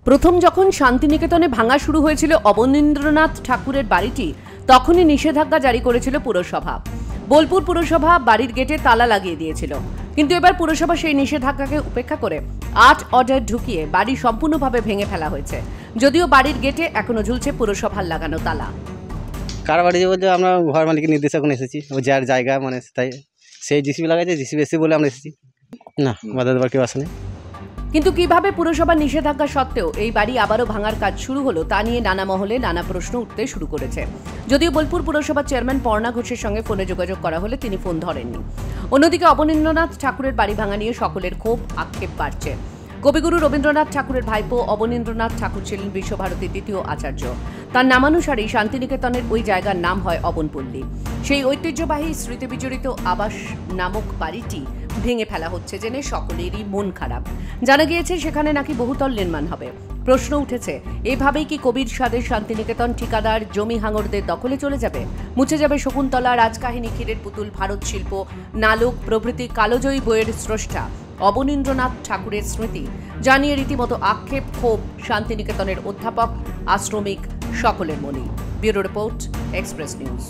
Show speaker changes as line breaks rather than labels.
প্রথম যখন শান্তিনিকেতনে ভাঙা শুরু হয়েছিল অবনীন্দ্রনাথ ঠাকুরের বাড়িটি, তখনই নিষেধাজ্ঞা জারি করেছিল পুরসভা। বোলপুর পুরসভা বাড়ির গেটে তালা লাগিয়ে দিয়েছিল, কিন্তু এবার পুরসভা সেই নিষেধাজ্ঞাকে উপেক্ষা করে আর্ট অর্ডার ঢুকিয়ে বাড়ি সম্পূর্ণভাবে ভেঙে ফেলা হয়েছে। যদিও বাড়ির গেটে এখনো ঝুলছে পুরসভার লাগানো তালা।
কার বাড়ি বলতে আমরা ঘর মালিকের নির্দেশে এখন এসেছি, ও যার জায়গা মানে তাই সেই জিসিবি লাগাইছে, জিসিবি এসে বলে আমরা এসেছি। না, বাধা দেওয়ার কেউ আসেনি।
কিন্তু কিভাবে পুরসভার নিষেধাজ্ঞা সত্ত্বেও এই বাড়ি আবারও ভাঙার কাজ শুরু হলো তা নিয়ে নানা মহলে নানা প্রশ্ন উঠতে শুরু করেছে। যদিও বোলপুর পুরসভার চেয়ারম্যান পর্ণা ঘোষের সঙ্গে ফোনে যোগাযোগ করা হলে তিনি ফোন ধরেননি। অন্যদিকে অবনীন্দ্রনাথ ঠাকুরের বাড়ি ভাঙা নিয়ে সকলের ক্ষোভ আক্ষেপ বাড়ছে। কবিগুরু রবীন্দ্রনাথ ঠাকুরের ভাইপো অবনীন্দ্রনাথ ঠাকুর ছিলেন বিশ্বভারতীর দ্বিতীয় আচার্য। তার নামানুসারেই শান্তিনিকেতনের ওই জায়গার নাম হয় অবনপল্লী। সেই ঐতিহ্যবাহী স্মৃতিবিজড়িত আবাস নামক বাড়িটি ভেঙে ফেলা হচ্ছে জেনে সকলেরই মন খারাপ। জানা গিয়েছে সেখানে নাকি বহুতল নির্মাণ হবে। প্রশ্ন উঠেছে, এভাবেই কি কবির স্বাদের শান্তিনিকেতন ঠিকাদার জমি হাঙরদের দখলে চলে যাবে? মুছে যাবে শকুন্তলা, রাজকাহিনী, ক্ষীরের পুতুল, ভারত শিল্প, নালক প্রভৃতি কালোজয়ী বইয়ের স্রষ্টা অবনীন্দ্রনাথ ঠাকুরের স্মৃতি, জানিয়ে রীতিমতো আক্ষেপ ক্ষোভ শান্তিনিকেতনের অধ্যাপক, আশ্রমিক সকলের মনেই। Bureau report, express news.